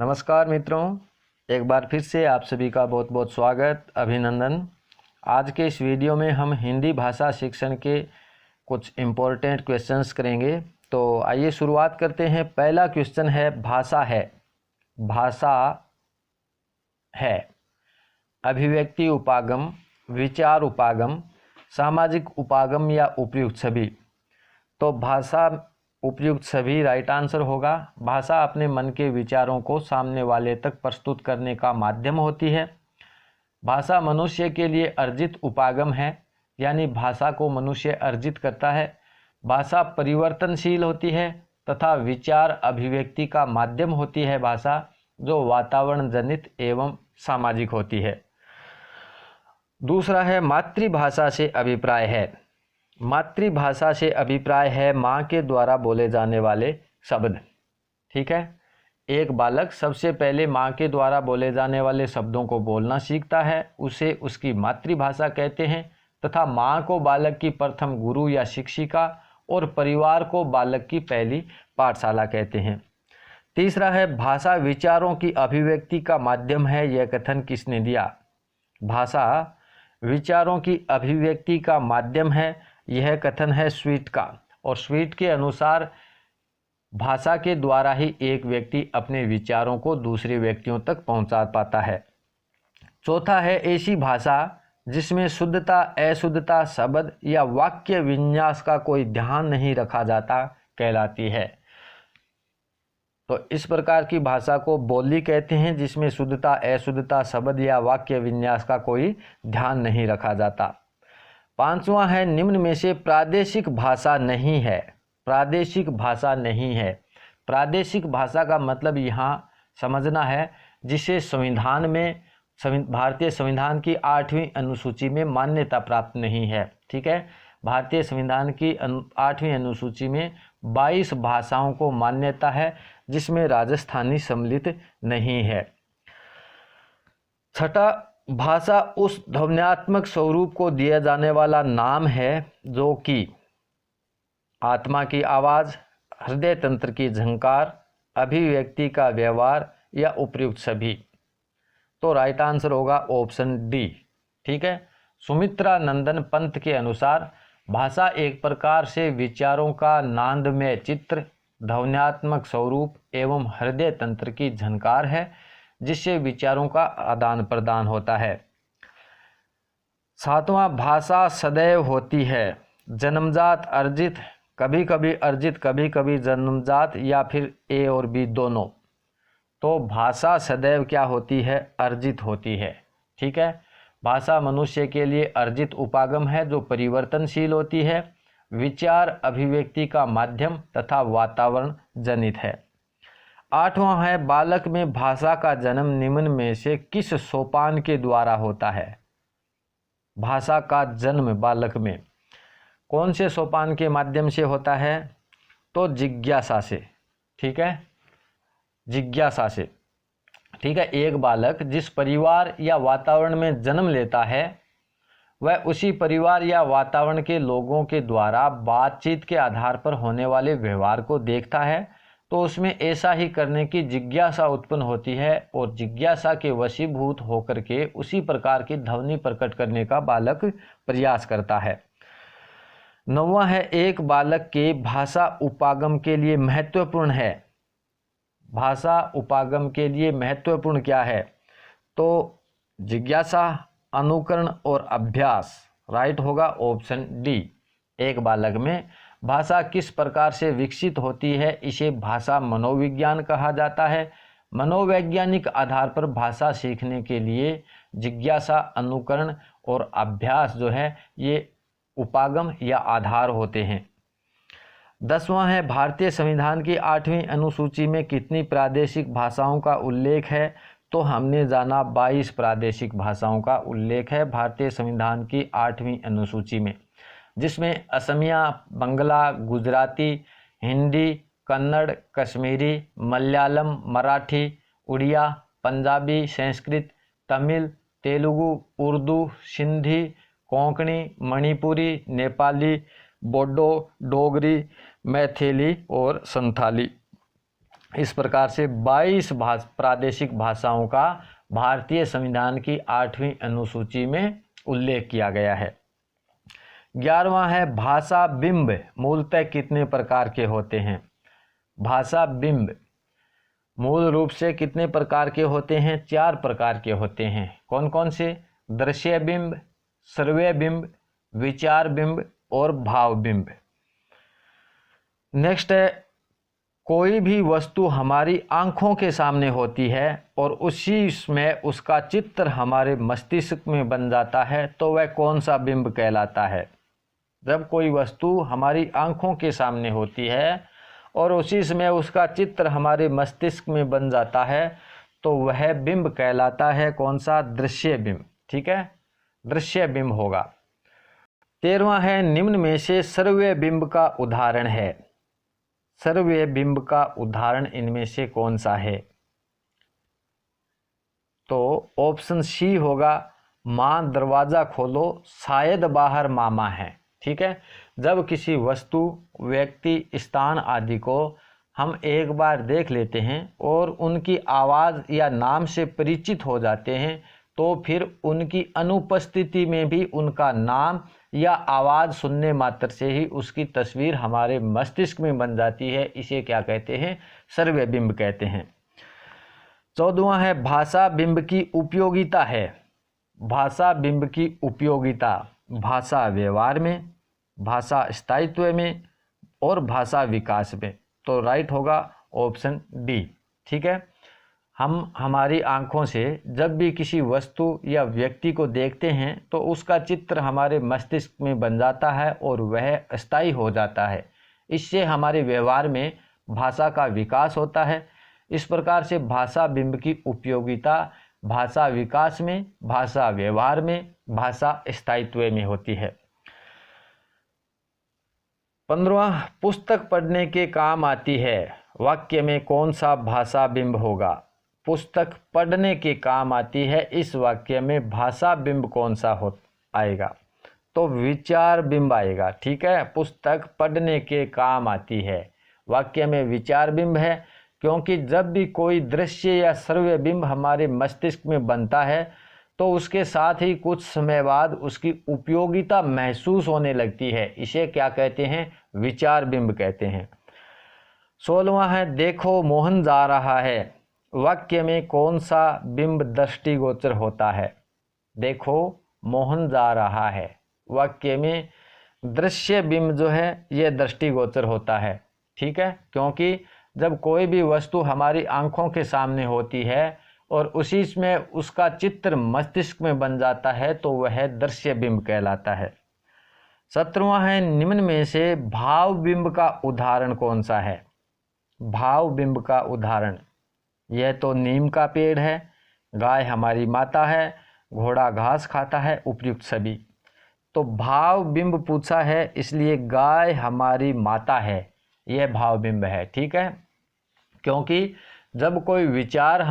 नमस्कार मित्रों, एक बार फिर से आप सभी का बहुत बहुत स्वागत, अभिनंदन। आज के इस वीडियो में हम हिंदी भाषा शिक्षण के कुछ इम्पोर्टेंट क्वेश्चंस करेंगे। तो आइए शुरुआत करते हैं। पहला क्वेश्चन है, भाषा है। भाषा है अभिव्यक्ति उपागम, विचार उपागम, सामाजिक उपागम या उपयुक्त सभी। तो भाषा उपयुक्त सभी राइट आंसर होगा। भाषा अपने मन के विचारों को सामने वाले तक प्रस्तुत करने का माध्यम होती है। भाषा मनुष्य के लिए अर्जित उपागम है, यानी भाषा को मनुष्य अर्जित करता है। भाषा परिवर्तनशील होती है तथा विचार अभिव्यक्ति का माध्यम होती है भाषा, जो वातावरण जनित एवं सामाजिक होती है। दूसरा है, मातृभाषा से अभिप्राय है। मातृभाषा से अभिप्राय है माँ के द्वारा बोले जाने वाले शब्द। ठीक है, एक बालक सबसे पहले माँ के द्वारा बोले जाने वाले शब्दों को बोलना सीखता है, उसे उसकी मातृभाषा कहते हैं। तथा माँ को बालक की प्रथम गुरु या शिक्षिका और परिवार को बालक की पहली पाठशाला कहते हैं। तीसरा है, भाषा विचारों की अभिव्यक्ति का माध्यम है। यह कथन किसने दिया? भाषा विचारों की अभिव्यक्ति का माध्यम है, यह कथन है स्वीट का। और स्वीट के अनुसार भाषा के द्वारा ही एक व्यक्ति अपने विचारों को दूसरे व्यक्तियों तक पहुंचा पाता है। चौथा है, ऐसी भाषा जिसमें शुद्धता, अशुद्धता, शब्द या वाक्य विन्यास का कोई ध्यान नहीं रखा जाता कहलाती है। तो इस प्रकार की भाषा को बोली कहते हैं, जिसमें शुद्धता, अशुद्धता, शब्द या वाक्य विन्यास का कोई ध्यान नहीं रखा जाता। पांचवा है, निम्न में से प्रादेशिक भाषा नहीं है। प्रादेशिक भाषा नहीं है। प्रादेशिक भाषा का मतलब यहाँ समझना है, जिसे संविधान में, भारतीय संविधान की 8वीं अनुसूची में मान्यता प्राप्त नहीं है। ठीक है, भारतीय संविधान की 8वीं अनुसूची में 22 भाषाओं को मान्यता है, जिसमें राजस्थानी सम्मिलित नहीं है। छठा, भाषा उस ध्वन्यात्मक स्वरूप को दिया जाने वाला नाम है जो कि आत्मा की आवाज़, हृदय तंत्र की झंकार, अभिव्यक्ति का व्यवहार या उपयुक्त सभी। तो राइट आंसर होगा ऑप्शन डी। ठीक है, सुमित्रा नंदन पंत के अनुसार भाषा एक प्रकार से विचारों का नादमय चित्र, ध्वन्यात्मक स्वरूप एवं हृदय तंत्र की झंकार है, जिससे विचारों का आदान प्रदान होता है। सातवां, भाषा सदैव होती है। जन्मजात, अर्जित, कभी कभी अर्जित, कभी कभी जन्मजात, या फिर ए और बी दोनों। तो भाषा सदैव क्या होती है? अर्जित होती है। ठीक है, भाषा मनुष्य के लिए अर्जित उपागम है जो परिवर्तनशील होती है, विचार अभिव्यक्ति का माध्यम तथा वातावरण जनित है। आठवां है, बालक में भाषा का जन्म निम्न में से किस सोपान के द्वारा होता है? भाषा का जन्म बालक में कौन से सोपान के माध्यम से होता है? तो जिज्ञासा से। ठीक है, जिज्ञासा से। ठीक है, एक बालक जिस परिवार या वातावरण में जन्म लेता है, वह उसी परिवार या वातावरण के लोगों के द्वारा बातचीत के आधार पर होने वाले व्यवहार को देखता है, तो उसमें ऐसा ही करने की जिज्ञासा उत्पन्न होती है और जिज्ञासा के वशीभूत होकर के उसी प्रकार की ध्वनि प्रकट करने का बालक प्रयास करता है। नौवां है, एक बालक के भाषा उपागम के लिए महत्वपूर्ण है। भाषा उपागम के लिए महत्वपूर्ण क्या है? तो जिज्ञासा, अनुकरण और अभ्यास। राइट होगा ऑप्शन डी। एक बालक में भाषा किस प्रकार से विकसित होती है, इसे भाषा मनोविज्ञान कहा जाता है। मनोवैज्ञानिक आधार पर भाषा सीखने के लिए जिज्ञासा, अनुकरण और अभ्यास जो है ये उपागम या आधार होते हैं। 10वां है, भारतीय संविधान की 8वीं अनुसूची में कितनी प्रादेशिक भाषाओं का उल्लेख है? तो हमने जाना 22 प्रादेशिक भाषाओं का उल्लेख है भारतीय संविधान की 8वीं अनुसूची में, जिसमें असमिया, बंगला, गुजराती, हिंदी, कन्नड़, कश्मीरी, मलयालम, मराठी, उड़िया, पंजाबी, संस्कृत, तमिल, तेलुगु, उर्दू, सिंधी, कोंकणी, मणिपुरी, नेपाली, बोडो, डोगरी, मैथिली और संथाली इस प्रकार से 22 प्रादेशिक भाषाओं का भारतीय संविधान की 8वीं अनुसूची में उल्लेख किया गया है। 11वां है भाषा बिंब मूलतः कितने प्रकार के होते हैं। भाषा बिंब मूल रूप से कितने प्रकार के होते हैं? 4 प्रकार के होते हैं। कौन कौन से? दृश्य बिंब, श्रव्य बिंब, विचार बिंब और भाव बिंब। नेक्स्ट है कोई भी वस्तु हमारी आंखों के सामने होती है और उसी में उसका चित्र हमारे मस्तिष्क में बन जाता है तो वह कौन सा बिंब कहलाता है? जब कोई वस्तु हमारी आंखों के सामने होती है और उसी समय उसका चित्र हमारे मस्तिष्क में बन जाता है तो वह बिंब कहलाता है कौन सा? दृश्य बिंब। ठीक है, दृश्य बिंब होगा। 13वां है निम्न में से श्रव्य बिंब का उदाहरण है। श्रव्य बिंब का उदाहरण इनमें से कौन सा है? तो ऑप्शन सी होगा, माँ दरवाज़ा खोलो शायद बाहर मामा है। ठीक है, जब किसी वस्तु, व्यक्ति, स्थान आदि को हम एक बार देख लेते हैं और उनकी आवाज़ या नाम से परिचित हो जाते हैं तो फिर उनकी अनुपस्थिति में भी उनका नाम या आवाज़ सुनने मात्र से ही उसकी तस्वीर हमारे मस्तिष्क में बन जाती है। इसे क्या कहते हैं? श्रव्य बिंब कहते हैं। 14वां है भाषा बिंब की उपयोगिता है। भाषा बिंब की उपयोगिता भाषा व्यवहार में, भाषा स्थायित्व में और भाषा विकास में। तो राइट होगा ऑप्शन डी। ठीक है, हम हमारी आँखों से जब भी किसी वस्तु या व्यक्ति को देखते हैं तो उसका चित्र हमारे मस्तिष्क में बन जाता है और वह स्थायी हो जाता है। इससे हमारे व्यवहार में भाषा का विकास होता है। इस प्रकार से भाषा बिंब की उपयोगिता भाषा विकास में, भाषा व्यवहार में, भाषा स्थायित्व में होती है। 15वां पुस्तक पढ़ने के काम आती है। वाक्य में कौन सा भाषा बिंब होगा? पुस्तक पढ़ने के काम आती है, इस वाक्य में भाषा बिंब कौन सा आएगा? तो विचार बिंब आएगा। ठीक है, पुस्तक पढ़ने के काम आती है, वाक्य में विचार बिंब है, क्योंकि जब भी कोई दृश्य या श्रव्य बिंब हमारे मस्तिष्क में बनता है तो उसके साथ ही कुछ समय बाद उसकी उपयोगिता महसूस होने लगती है। इसे क्या कहते हैं? विचार बिंब कहते हैं। 16वां है देखो मोहन जा रहा है। वाक्य में कौन सा बिंब दृष्टिगोचर होता है? देखो मोहन जा रहा है, वाक्य में दृश्य बिंब जो है ये दृष्टिगोचर होता है। ठीक है, क्योंकि जब कोई भी वस्तु हमारी आंखों के सामने होती है और उसी में उसका चित्र मस्तिष्क में बन जाता है तो वह दृश्य बिंब कहलाता है। 17वां है निम्न में से भाव बिंब का उदाहरण कौन सा है? भाव बिंब का उदाहरण, यह तो नीम का पेड़ है, गाय हमारी माता है, घोड़ा घास खाता है, उपयुक्त सभी। तो भाव बिंब पूछा है इसलिए गाय हमारी माता है, यह भाव बिंब है। ठीक है, क्योंकि जब कोई विचार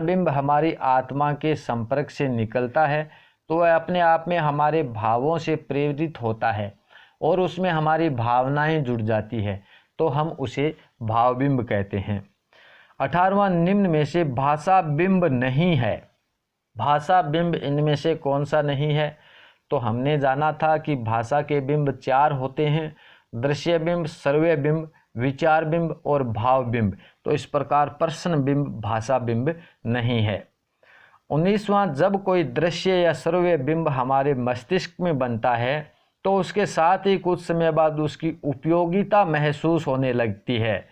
बिंब हमारी आत्मा के संपर्क से निकलता है तो वह अपने आप में हमारे भावों से प्रेरित होता है और उसमें हमारी भावनाएं जुड़ जाती है तो हम उसे भाव बिंब कहते हैं। 18वां निम्न में से भाषा बिंब नहीं है। भाषा बिंब इनमें से कौन सा नहीं है? तो हमने जाना था कि भाषा के बिंब 4 होते हैं, दृश्य बिंब, श्रव्य बिंब, विचार बिंब और भाव बिंब। तो इस प्रकार प्रश्न बिंब भाषा बिंब नहीं है। 19वां जब कोई दृश्य या श्रव्य बिंब हमारे मस्तिष्क में बनता है तो उसके साथ ही कुछ समय बाद उसकी उपयोगिता महसूस होने लगती है।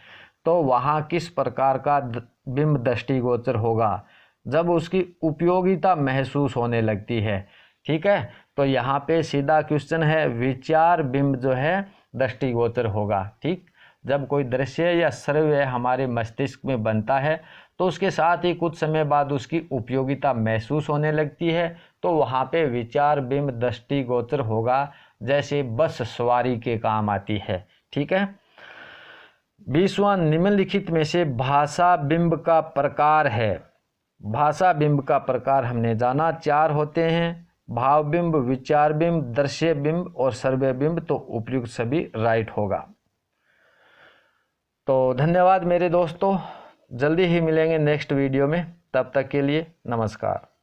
तो वहाँ किस प्रकार का बिंब दृष्टिगोचर होगा? जब उसकी उपयोगिता महसूस होने लगती है। ठीक है, तो यहाँ पे सीधा क्वेश्चन है, विचार बिंब जो है दृष्टिगोचर होगा। ठीक, जब कोई दृश्य या श्रव्य हमारे मस्तिष्क में बनता है तो उसके साथ ही कुछ समय बाद उसकी उपयोगिता महसूस होने लगती है तो वहाँ पे विचार बिंब दृष्टिगोचर होगा, जैसे बस सवारी के काम आती है। ठीक है, 20वां निम्नलिखित में से भाषा बिंब का प्रकार है। भाषा बिंब का प्रकार हमने जाना 4 होते हैं, भाव बिंब, विचार बिंब, दृश्य बिंब और श्रव्य बिंब। तो उपयुक्त सभी राइट होगा। तो धन्यवाद मेरे दोस्तों, जल्दी ही मिलेंगे नेक्स्ट वीडियो में, तब तक के लिए नमस्कार।